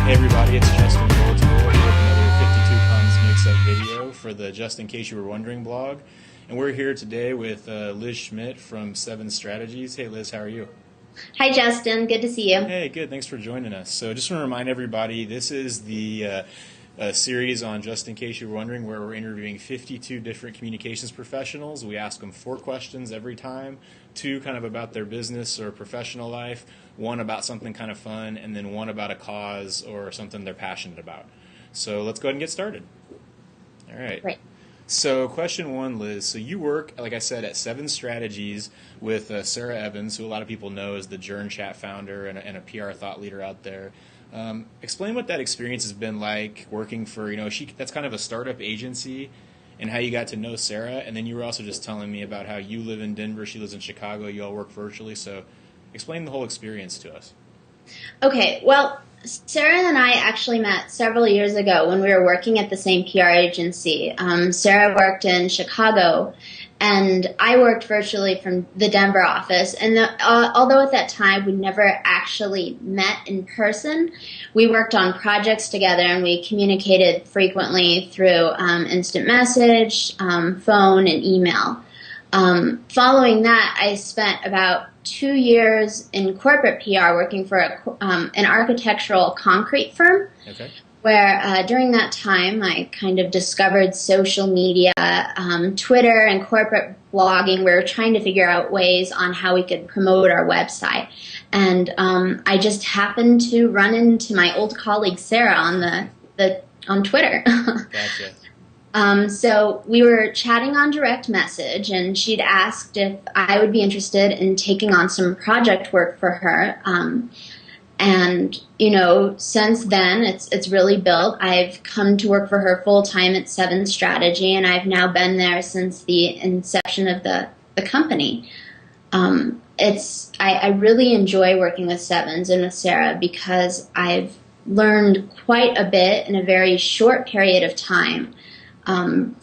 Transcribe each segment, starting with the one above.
Hey everybody, it's Justin Goldsboro here with another 52 Comms Mixup video for the Just In Case You Were Wondering blog. And we're here today with Liz Schmidt from 7 Strategies. Hey Liz, how are you? Hi Justin, good to see you. Hey, good, thanks for joining us. So just want to remind everybody, this is the series on Just In Case You Were Wondering where we're interviewing 52 different communications professionals. We ask them 4 questions every time, 2 kind of about their business or professional life, 1 about something kind of fun, and then 1 about a cause or something they're passionate about. So let's go ahead and get started. All right. Right. So question 1, Liz. So you work, like I said, at 7 Strategies with Sarah Evans, who a lot of people know is the Journ Chat founder and a PR thought leader out there. Explain what that experience has been like working for, that's kind of a startup agency, and how you got to know Sarah. And then you were also just telling me about how you live in Denver, she lives in Chicago, you all work virtually. So explain the whole experience to us. Okay, well, Sarah and I actually met several years ago when we were working at the same PR agency. Sarah worked in Chicago, and I worked virtually from the Denver office. And although at that time we never actually met in person, we worked on projects together and we communicated frequently through instant message, phone, and email. Following that, I spent about 2 years in corporate PR working for an architectural concrete firm. Okay. Where during that time I kind of discovered social media, Twitter and corporate blogging. We were trying to figure out ways on how we could promote our website. And I just happened to run into my old colleague Sarah on Twitter. Gotcha. So we were chatting on direct message, and she'd asked if I would be interested in taking on some project work for her. And, since then, it's really built. I've come to work for her full-time at 7 Strategy, and I've now been there since the inception of the company. I really enjoy working with 7s and with Sarah because I've learned quite a bit in a very short period of time.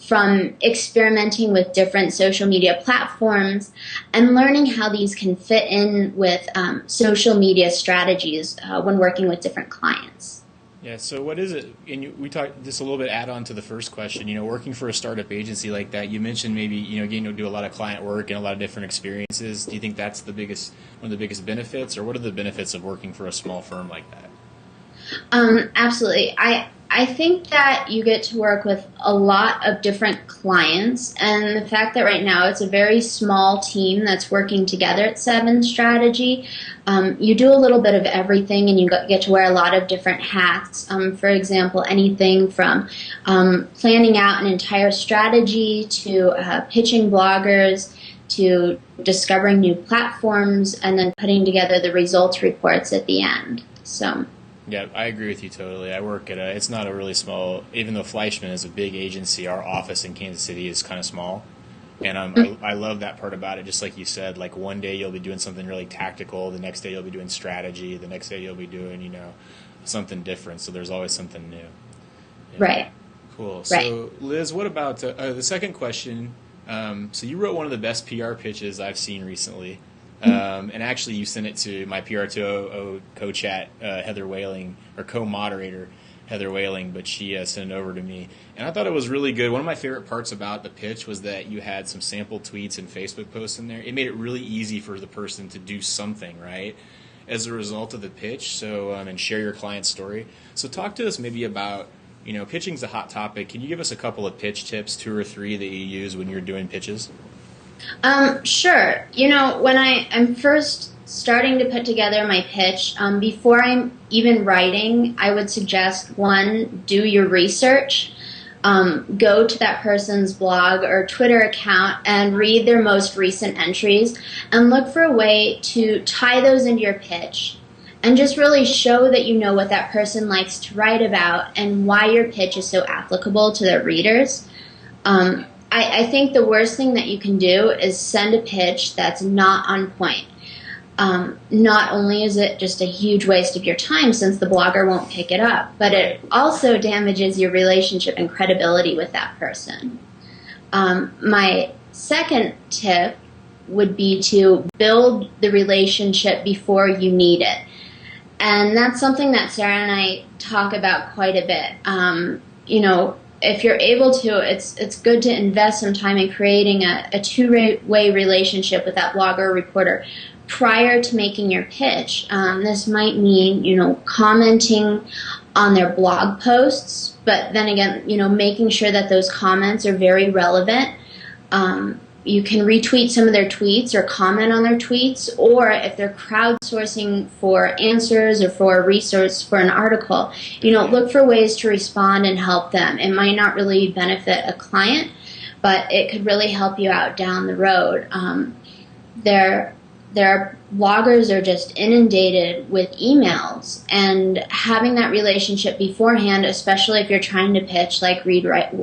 From experimenting with different social media platforms and learning how these can fit in with social media strategies when working with different clients. Yeah, so what is it? And we talked just a little bit add on to the first question, working for a startup agency like that, you mentioned maybe, getting to do a lot of client work and a lot of different experiences. Do you think that's one of the biggest benefits, or what are the benefits of working for a small firm like that? Absolutely. I think that you get to work with a lot of different clients, and the fact that right now it's a very small team that's working together at 7 Strategy, you do a little bit of everything, and you get to wear a lot of different hats. For example, anything from planning out an entire strategy to pitching bloggers to discovering new platforms and then putting together the results reports at the end. So. Yeah, I agree with you totally. I work at it's not a really small, even though Fleischman is a big agency, our office in Kansas City is kind of small. And I love that part about it, just like you said, like one day you'll be doing something really tactical, the next day you'll be doing strategy, the next day you'll be doing, something different. So there's always something new. Yeah. Right. Cool. Right. So Liz, what about the second question? So you wrote one of the best PR pitches I've seen recently. And actually, you sent it to my PR200 co-chat, Heather Whaling, or co-moderator, Heather Whaling, but she sent it over to me. And I thought it was really good. One of my favorite parts about the pitch was that you had some sample tweets and Facebook posts in there. It made it really easy for the person to do something, right, as a result of the pitch, so and share your client's story. So talk to us maybe about, pitching's a hot topic. Can you give us a couple of pitch tips, 2 or 3, that you use when you're doing pitches? Sure. When I'm first starting to put together my pitch, before I'm even writing, I would suggest 1, do your research. Go to that person's blog or Twitter account and read their most recent entries and look for a way to tie those into your pitch and just really show that you know what that person likes to write about and why your pitch is so applicable to their readers. I think the worst thing that you can do is send a pitch that's not on point. Not only is it just a huge waste of your time since the blogger won't pick it up, but it also damages your relationship and credibility with that person. My second tip would be to build the relationship before you need it. And that's something that Sarah and I talk about quite a bit. If you're able to, it's good to invest some time in creating a two-way relationship with that blogger or reporter prior to making your pitch. This might mean, commenting on their blog posts, but then again, making sure that those comments are very relevant. You can retweet some of their tweets or comment on their tweets, or if they're crowdsourcing for answers or for a resource for an article, look for ways to respond and help them. It might not really benefit a client, but it could really help you out down the road. Their bloggers are just inundated with emails, and having that relationship beforehand, especially if you're trying to pitch like Read Write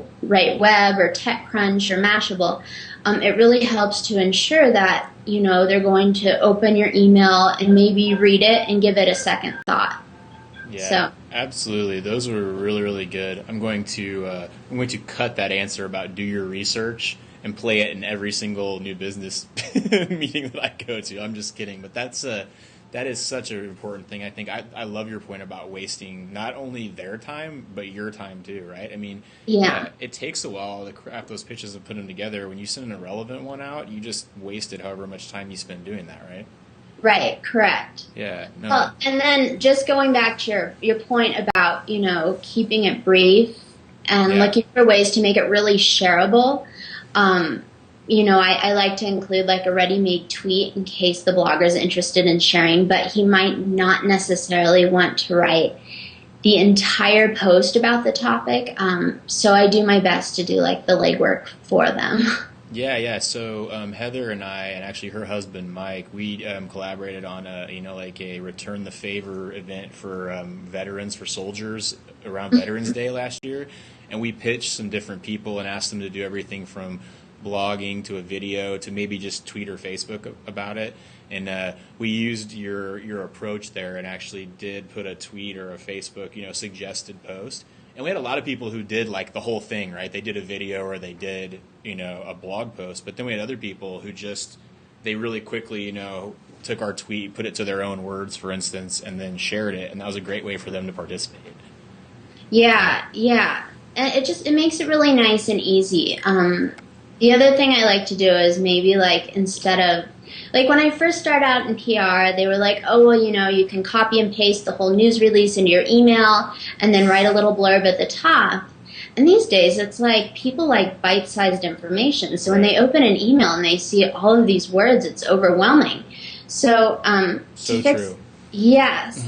Web or TechCrunch or Mashable, it really helps to ensure that they're going to open your email and maybe read it and give it a second thought. Yeah, absolutely. Those were really, really good. I'm going to cut that answer about do your research and play it in every single new business meeting that I go to. I'm just kidding, but that is such an important thing. I think I love your point about wasting not only their time, but your time too, right? I mean, it takes a while to craft those pitches and put them together. When you send an irrelevant one out, you just wasted however much time you spend doing that, right? Right, correct. Yeah. No. Well, and then just going back to your point about, keeping it brief and looking for ways to make it really shareable. I like to include like a ready-made tweet in case the blogger is interested in sharing, but he might not necessarily want to write the entire post about the topic. So I do my best to do like the legwork for them. Yeah. So Heather and I, and actually her husband Mike, we collaborated on a return the favor event for veterans, for soldiers around Veterans Day last year, and we pitched some different people and asked them to do everything from blogging to a video to maybe just tweet or Facebook about it. And we used your approach there and actually did put a tweet or a Facebook suggested post. And we had a lot of people who did like the whole thing, right? They did a video or they did, a blog post. But then we had other people who they really quickly, took our tweet, put it to their own words, for instance, and then shared it. And that was a great way for them to participate. Yeah. And it makes it really nice and easy. The other thing I like to do is maybe like instead of, like when I first started out in PR, they were like, oh, well, you can copy and paste the whole news release into your email and then write a little blurb at the top. And these days, it's like people like bite-sized information. So when they open an email and they see all of these words, it's overwhelming. So, true. Yes.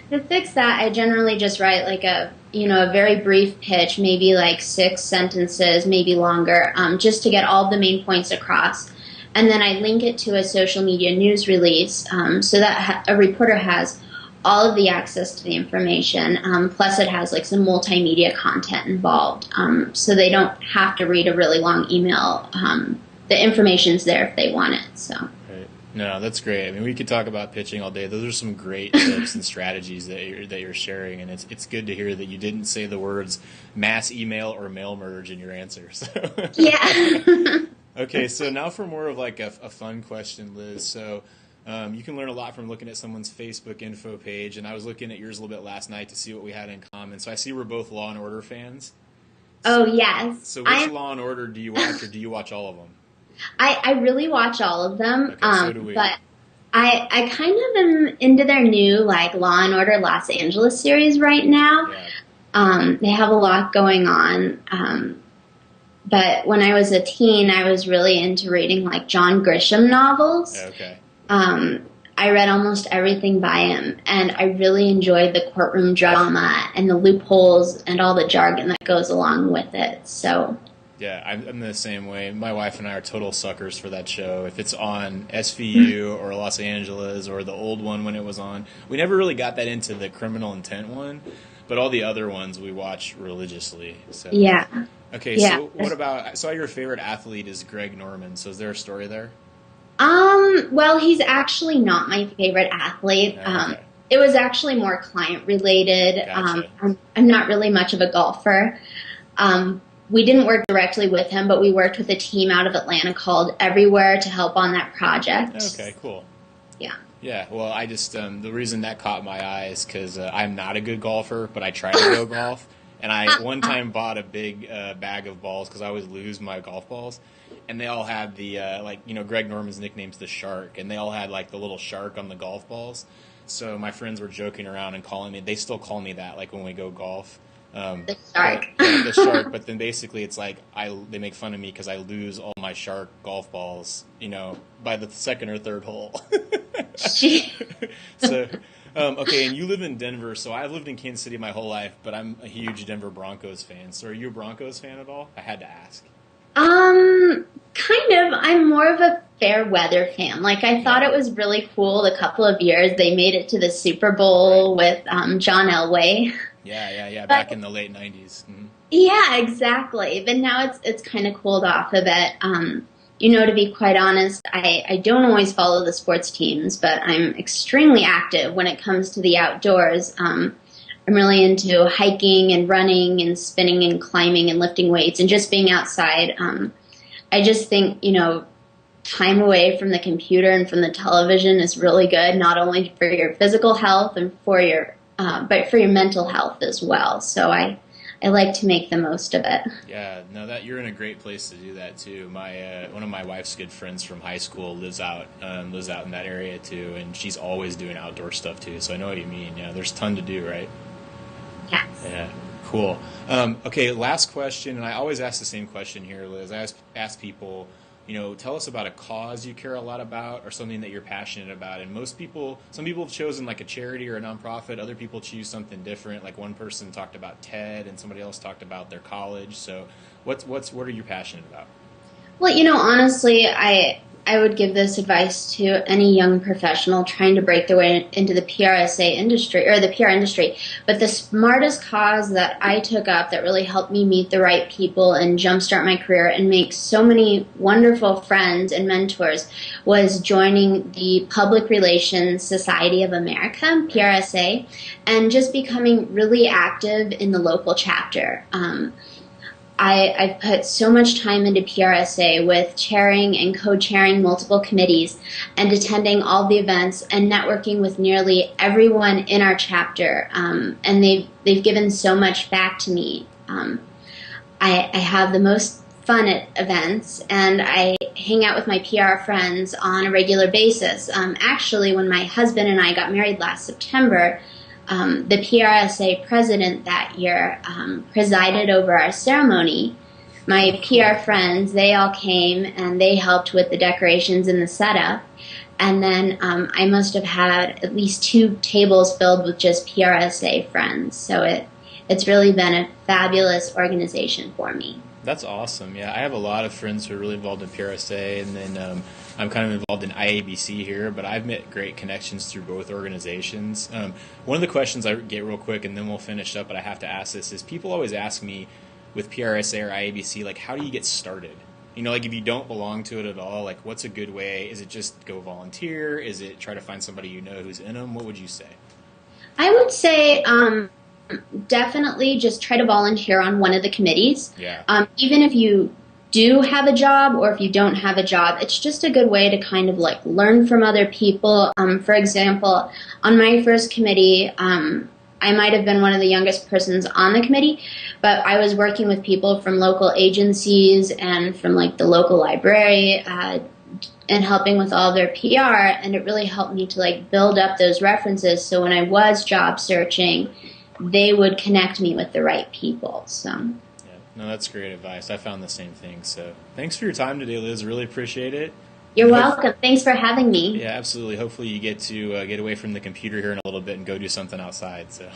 To fix that, I generally just write like a very brief pitch, maybe like 6 sentences, maybe longer, just to get all the main points across. And then I link it to a social media news release so that a reporter has all of the access to the information. Plus it has like some multimedia content involved. So they don't have to read a really long email. The information's there if they want it. So. Right. No, that's great. I mean, we could talk about pitching all day. Those are some great tips and strategies that you're sharing, and it's good to hear that you didn't say the words mass email or mail merge in your answer. So. Yeah. Okay, so now for more of like a fun question, Liz. So you can learn a lot from looking at someone's Facebook info page, and I was looking at yours a little bit last night to see what we had in common. So I see we're both Law and Order fans. Oh, yes. So which Law and Order do you watch, or do you watch all of them? I really watch all of them, Okay, so do we. but I kind of am into their new like Law and Order Los Angeles series right now. Yeah. They have a lot going on. But when I was a teen, I was really into reading like John Grisham novels. Okay. I read almost everything by him, and I really enjoyed the courtroom drama and the loopholes and all the jargon that goes along with it. So. Yeah, I'm the same way. My wife and I are total suckers for that show. If it's on SVU or Los Angeles or the old one when it was on, we never really got that into the criminal intent one, but all the other ones we watch religiously. So. Yeah. Okay, yeah. So what about, I saw your favorite athlete is Greg Norman, so is there a story there? Well, he's actually not my favorite athlete. Okay. It was actually more client related. Gotcha. I'm not really much of a golfer. We didn't work directly with him, but we worked with a team out of Atlanta called Everywhere to help on that project. Okay, cool. Yeah. Yeah, well, I just the reason that caught my eye is because I'm not a good golfer, but I try to go golf. And I one time bought a big bag of balls because I always lose my golf balls, and they all had the Greg Norman's nickname's the Shark, and they all had like the little shark on the golf balls. So my friends were joking around and calling me. They still call me that, like when we go golf. The shark. The shark. But then basically, it's like they make fun of me because I lose all my shark golf balls, by the second or third hole. So, okay, and you live in Denver, so I've lived in Kansas City my whole life, but I'm a huge Denver Broncos fan. So, are you a Broncos fan at all? I had to ask. Kind of. I'm more of a fair weather fan. Like, I thought it was really cool the couple of years they made it to the Super Bowl with John Elway. Yeah. Back in the late 90s. Mm-hmm. Yeah, exactly. But now it's kind of cooled off a bit. To be quite honest, I don't always follow the sports teams, but I'm extremely active when it comes to the outdoors. I'm really into hiking and running and spinning and climbing and lifting weights and just being outside. I just think, time away from the computer and from the television is really good, not only for your physical health and but for your mental health as well. So I like to make the most of it. Yeah, no, that you're in a great place to do that too. My one of my wife's good friends from high school lives out in that area too, and she's always doing outdoor stuff too. So I know what you mean. Yeah, there's a ton to do, right? Yes. Yeah, cool. Okay, last question, and I always ask the same question here, Liz. I ask people, tell us about a cause you care a lot about or something that you're passionate about. And some people have chosen like a charity or a nonprofit. Other people choose something different. Like one person talked about TED and somebody else talked about their college. So what are you passionate about? Well, honestly, I would give this advice to any young professional trying to break their way into the PRSA industry or the PR industry. But the smartest cause that I took up that really helped me meet the right people and jumpstart my career and make so many wonderful friends and mentors was joining the Public Relations Society of America, PRSA, and just becoming really active in the local chapter. I've put so much time into PRSA with chairing and co-chairing multiple committees and attending all the events and networking with nearly everyone in our chapter. And they've given so much back to me. I have the most fun at events, and I hang out with my PR friends on a regular basis. Actually, when my husband and I got married last September, the PRSA president that year presided over our ceremony. My PR friends, they all came and they helped with the decorations and the setup. And then I must have had at least 2 tables filled with just PRSA friends. So it's really been a fabulous organization for me. That's awesome. Yeah, I have a lot of friends who are really involved in PRSA, and then I'm kind of involved in IABC here, but I've met great connections through both organizations. One of the questions I get real quick, and then we'll finish up, but I have to ask this, is people always ask me with PRSA or IABC, like, how do you get started? Like if you don't belong to it at all, like what's a good way? Is it just go volunteer? Is it try to find somebody who's in them? What would you say? I would say definitely just try to volunteer on one of the committees. Yeah. Even if you do have a job or if you don't have a job, it's just a good way to kind of like learn from other people. For example, on my first committee, I might have been one of the youngest persons on the committee, but I was working with people from local agencies and from like the local library and helping with all their PR, and it really helped me to like build up those references so when I was job searching, they would connect me with the right people. So. Yeah, no, that's great advice. I found the same thing. So thanks for your time today, Liz. Really appreciate it. You're welcome. Thanks for having me. Yeah, absolutely. Hopefully you get to get away from the computer here in a little bit and go do something outside. So.